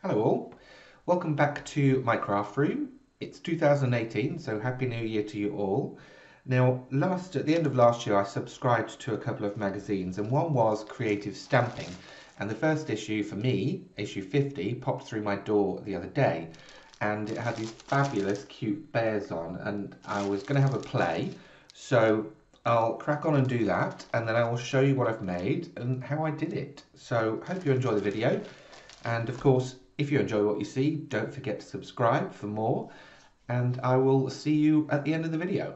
Hello all, welcome back to my craft room. It's 2018, so Happy New Year to you all. Now, at the end of last year, I subscribed to a couple of magazines, and one was Creative Stamping. And the first issue for me, issue 50, popped through my door the other day, and it had these fabulous, cute bears on, and I was going to have a play, so I'll crack on and do that, and then I will show you what I've made and how I did it. So, hope you enjoy the video. And of course, if you enjoy what you see, don't forget to subscribe for more, and I will see you at the end of the video.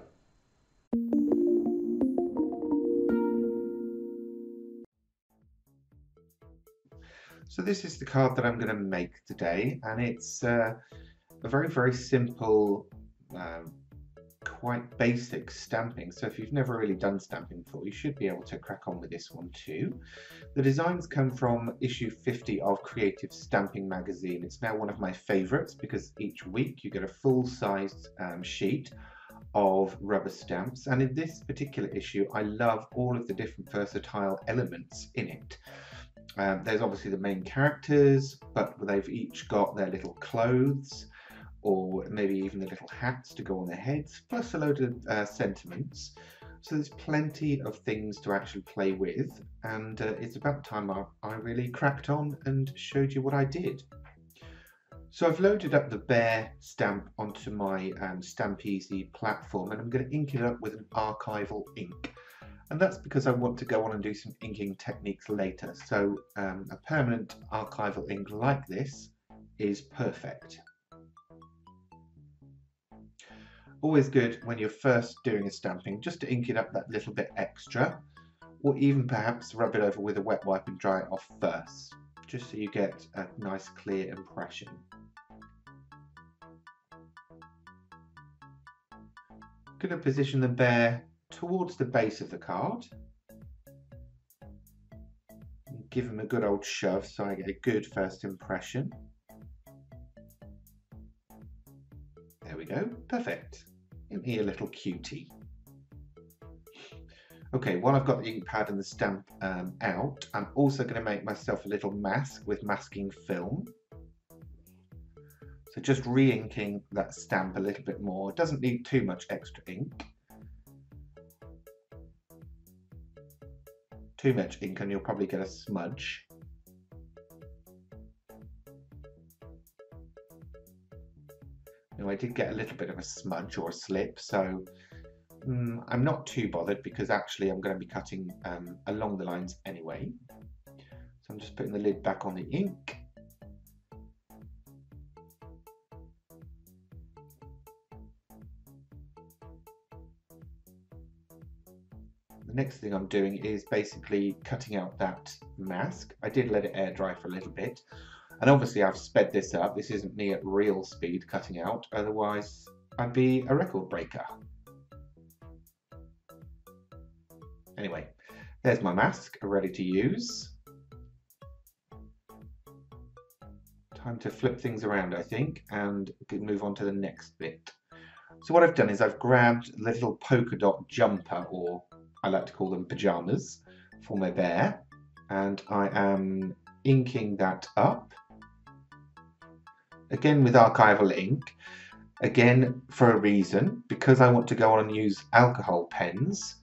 So this is the card that I'm going to make today, and it's a very simple, quite basic stamping. So if you've never really done stamping before, you should be able to crack on with this one too. The designs come from issue 50 of Creative Stamping magazine. It's now one of my favorites because each week you get a full-sized sheet of rubber stamps, and in this particular issue I love all of the different versatile elements in it. There's obviously the main characters, but they've each got their little clothes, or maybe even the little hats to go on their heads, plus a load of sentiments. So there's plenty of things to actually play with, and it's about time I really cracked on and showed you what I did. So I've loaded up the Bear stamp onto my Stamp Easy platform, and I'm going to ink it up with an archival ink. And that's because I want to go on and do some inking techniques later. So a permanent archival ink like this is perfect. Always good when you're first doing a stamping, just to ink it up that little bit extra, or even perhaps rub it over with a wet wipe and dry it off first, just so you get a nice clear impression. I'm going to position the bear towards the base of the card, and give him a good old shove so I get a good first impression. There we go, perfect. Isn't he a little cutie? Okay, while I've got the ink pad and the stamp out, I'm also going to make myself a little mask with masking film. So just re-inking that stamp a little bit more. It doesn't need too much extra ink. Too much ink and you'll probably get a smudge. Now I did get a little bit of a smudge or a slip, so I'm not too bothered because actually I'm going to be cutting along the lines anyway. So I'm just putting the lid back on the ink. The next thing I'm doing is basically cutting out that mask. I did let it air dry for a little bit, and obviously I've sped this up. This isn't me at real speed cutting out, otherwise I'd be a record breaker. Anyway, there's my mask ready to use. Time to flip things around, I think, and move on to the next bit. So what I've done is I've grabbed the little polka dot jumper, or I like to call them pajamas, for my bear, and I am inking that up, again with archival ink, again for a reason, because I want to go on and use alcohol pens.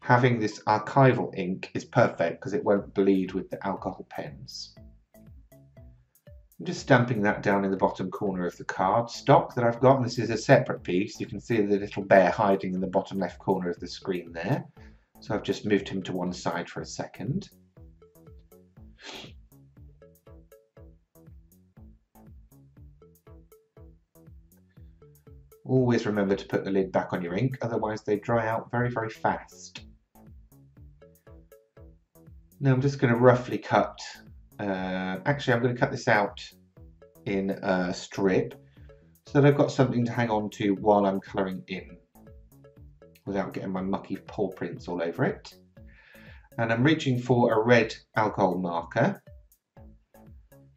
Having this archival ink is perfect because it won't bleed with the alcohol pens. I'm just stamping that down in the bottom corner of the card stock that I've got, and this is a separate piece. You can see the little bear hiding in the bottom left corner of the screen there. So I've just moved him to one side for a second. Always remember to put the lid back on your ink, otherwise they dry out very fast. Now I'm just going to roughly cut, actually I'm going to cut this out in a strip so that I've got something to hang on to while I'm colouring in, without getting my mucky paw prints all over it. And I'm reaching for a red alcohol marker.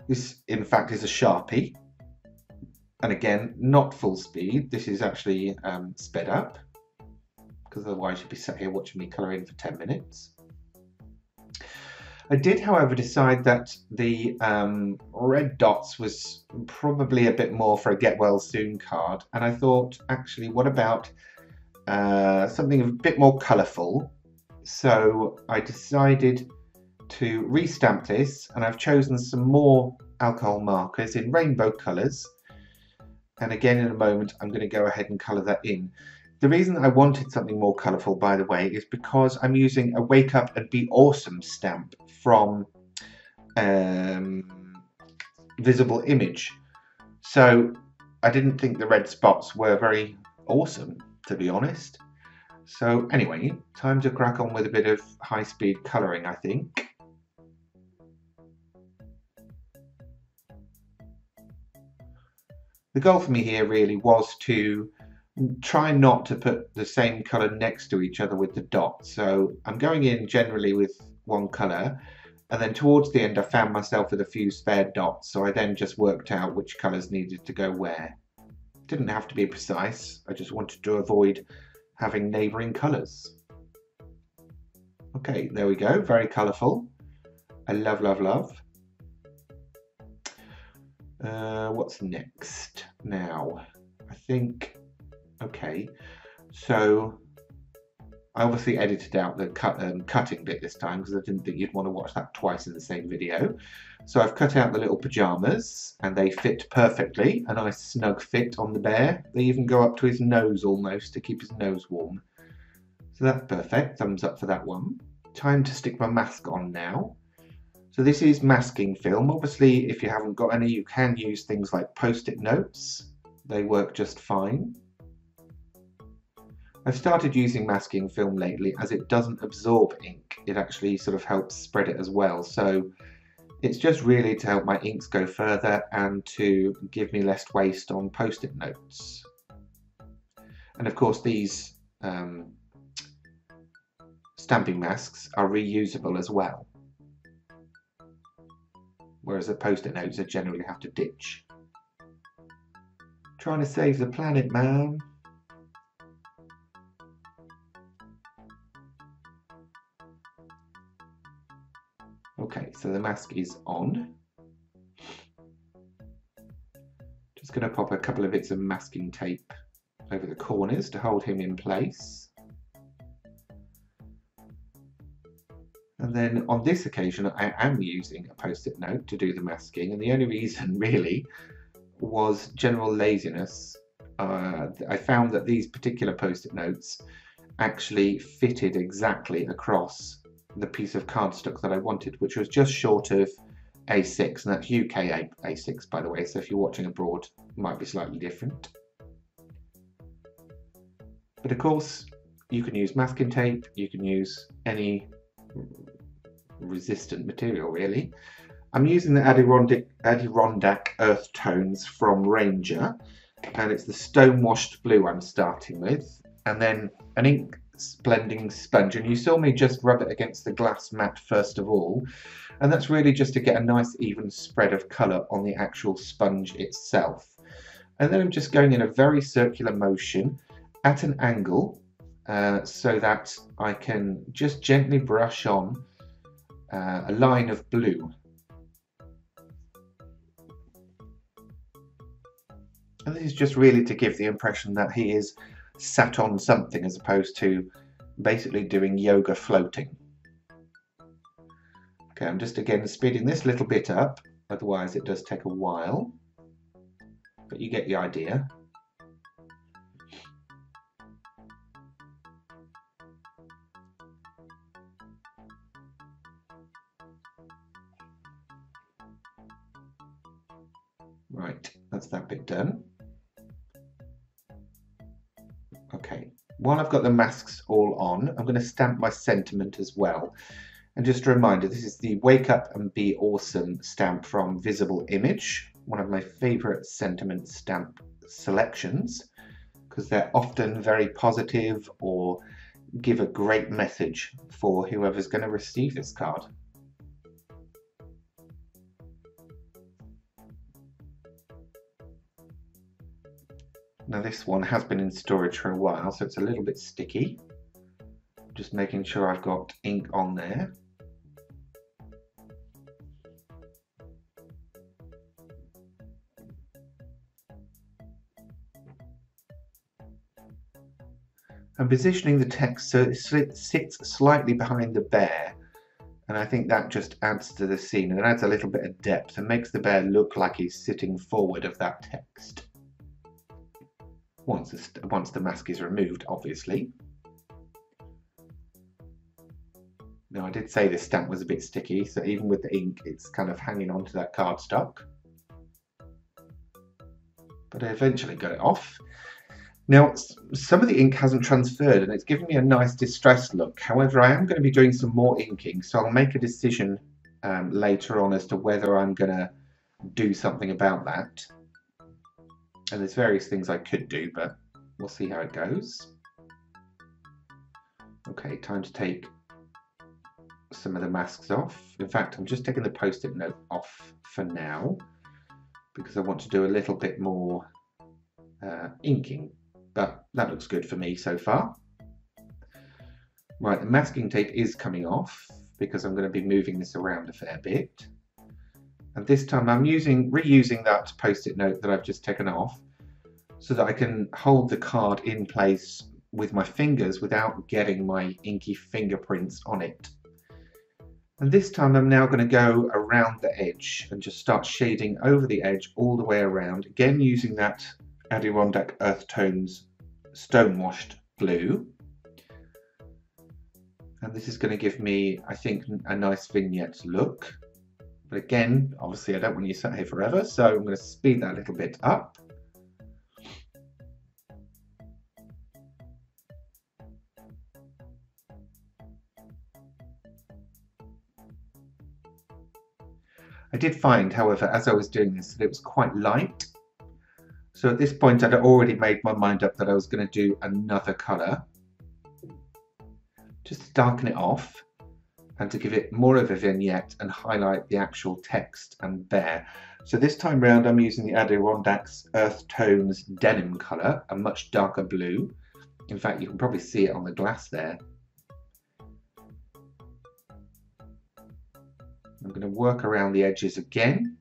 This in fact is a Sharpie, and again not full speed. This is actually sped up, because otherwise you'd be sat here watching me colour in for 10 minutes. I did, however, decide that the red dots was probably a bit more for a get well soon card, and I thought, actually, what about something a bit more colourful? So I decided to restamp this, and I've chosen some more alcohol markers in rainbow colours, and again in a moment I'm going to go ahead and colour that in. The reason I wanted something more colourful, by the way, is because I'm using a Wake Up and Be Awesome stamp from Visible Image. So I didn't think the red spots were very awesome, to be honest. So anyway, time to crack on with a bit of high-speed colouring, I think. The goal for me here really was to try not to put the same colour next to each other with the dots. So I'm going in generally with one colour, and then towards the end I found myself with a few spare dots, so I then just worked out which colours needed to go where. Didn't have to be precise, I just wanted to avoid having neighbouring colours. Okay, there we go, very colourful. I love, love, love. What's next now? I think, okay, so I obviously edited out the cutting bit this time because I didn't think you'd want to watch that twice in the same video. So I've cut out the little pyjamas and they fit perfectly, a nice snug fit on the bear. They even go up to his nose almost to keep his nose warm. So that's perfect, thumbs up for that one. Time to stick my mask on now. So this is masking film. Obviously, if you haven't got any, you can use things like post-it notes. They work just fine. I've started using masking film lately as it doesn't absorb ink. It actually sort of helps spread it as well. So it's just really to help my inks go further and to give me less waste on post-it notes. And of course, these stamping masks are reusable as well, whereas the post-it notes I generally have to ditch. Trying to save the planet, man. Okay, so the mask is on. Just going to pop a couple of bits of masking tape over the corners to hold him in place. And then on this occasion I am using a post-it note to do the masking, and the only reason really was general laziness. I found that these particular post-it notes actually fitted exactly across the piece of cardstock that I wanted, which was just short of A6, and that's UK A6 by the way, so if you're watching abroad it might be slightly different. But of course you can use masking tape, you can use any resistant material really. I'm using the Adirondack earth tones from Ranger, and it's the stone washed blue I'm starting with, and then an ink blending sponge, and you saw me just rub it against the glass mat first of all, and that's really just to get a nice even spread of colour on the actual sponge itself. And then I'm just going in a very circular motion at an angle so that I can just gently brush on a line of blue. And this is just really to give the impression that he is sat on something as opposed to basically doing yoga floating. Okay, I'm just again speeding this little bit up, otherwise it does take a while, but you get the idea. Right, that's that bit done. Okay, while I've got the masks all on, I'm going to stamp my sentiment as well. And just a reminder, this is the Wake Up and Be Awesome stamp from Visible Image, one of my favourite sentiment stamp selections, because they're often very positive or give a great message for whoever's going to receive this card. Now this one has been in storage for a while, so it's a little bit sticky. Just making sure I've got ink on there. I'm positioning the text so it sits slightly behind the bear, and I think that just adds to the scene and adds a little bit of depth and makes the bear look like he's sitting forward of that text. Once the mask is removed, obviously. Now, I did say this stamp was a bit sticky, so even with the ink, it's kind of hanging onto that cardstock. But I eventually got it off. Now, some of the ink hasn't transferred and it's giving me a nice distressed look. However, I am going to be doing some more inking, so I'll make a decision later on as to whether I'm going to do something about that. And there's various things I could do, but we'll see how it goes. Okay, time to take some of the masks off. In fact, I'm just taking the post-it note off for now because I want to do a little bit more inking. But that looks good for me so far. Right, the masking tape is coming off because I'm going to be moving this around a fair bit. And this time I'm reusing that post-it note that I've just taken off so that I can hold the card in place with my fingers without getting my inky fingerprints on it. And this time I'm now going to go around the edge and just start shading over the edge all the way around, again using that Adirondack Earth Tones Stonewashed glue. And this is going to give me, I think, a nice vignette look. But again, obviously I don't want you sat here forever, so I'm going to speed that a little bit up. I did find, however, as I was doing this, that it was quite light. So at this point, I'd already made my mind up that I was going to do another colour, just to darken it off and to give it more of a vignette and highlight the actual text and bear. So this time round, I'm using the Adirondack's Earth Tones Denim colour, a much darker blue. In fact, you can probably see it on the glass there. I'm going to work around the edges again.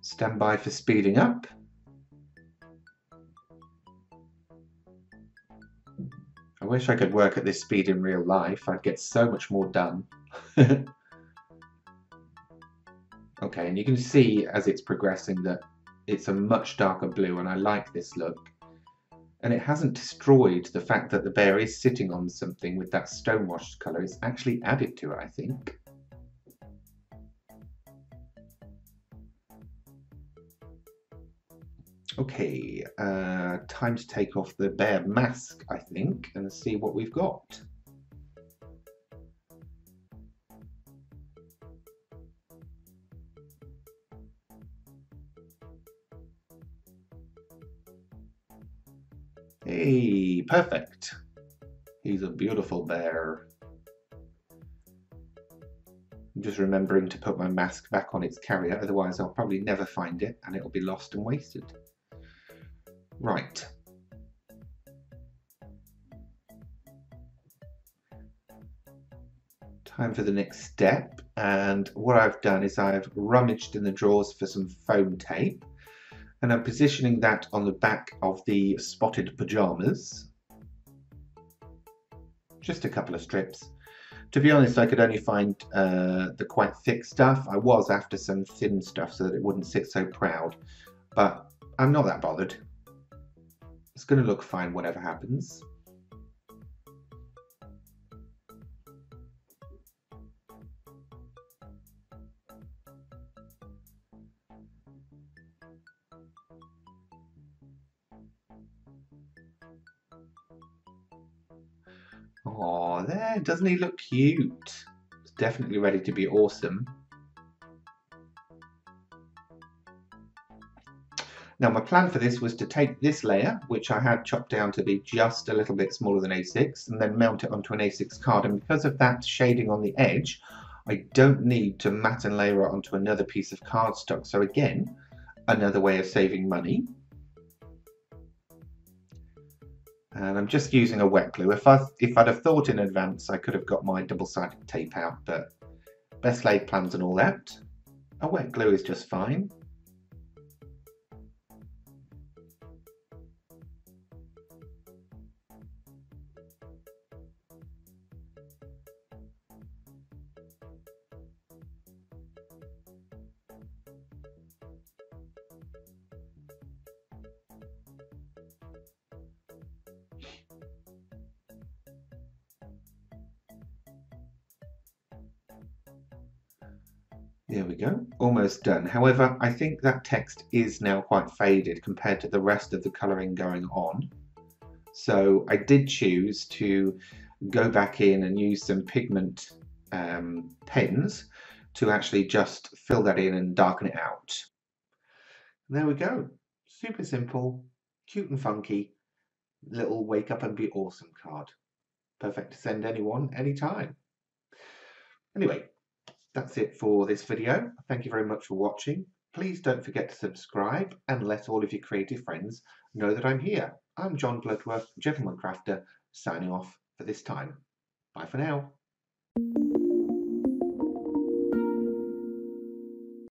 Stand by for speeding up. I wish I could work at this speed in real life. I'd get so much more done. Okay, and you can see as it's progressing that it's a much darker blue, and I like this look. And it hasn't destroyed the fact that the bear is sitting on something with that stonewashed colour. It's actually added to it, I think. Okay, time to take off the bear mask, I think, and see what we've got. Hey, perfect. He's a beautiful bear. I'm just remembering to put my mask back on its carrier, otherwise I'll probably never find it and it'll be lost and wasted. Right. Time for the next step, and what I've done is I've rummaged in the drawers for some foam tape, and I'm positioning that on the back of the spotted pyjamas. Just a couple of strips. To be honest, I could only find the quite thick stuff. I was after some thin stuff so that it wouldn't sit so proud, but I'm not that bothered. It's going to look fine whatever happens. Oh, there, doesn't he look cute? It's definitely ready to be awesome. Now my plan for this was to take this layer, which I had chopped down to be just a little bit smaller than A6, and then mount it onto an A6 card, and because of that shading on the edge, I don't need to matte and layer it onto another piece of cardstock. So again, another way of saving money. And I'm just using a wet glue. If I'd have thought in advance, I could have got my double-sided tape out, but best laid plans and all that. A wet glue is just fine. There we go, almost done. However, I think that text is now quite faded compared to the rest of the colouring going on. So I did choose to go back in and use some pigment pens to actually just fill that in and darken it out. And there we go. Super simple, cute and funky, little wake up and be awesome card. Perfect to send anyone, anytime. Anyway, that's it for this video. Thank you very much for watching. Please don't forget to subscribe and let all of your creative friends know that I'm here. I'm John Bloodworth, Gentleman Crafter, signing off for this time. Bye for now.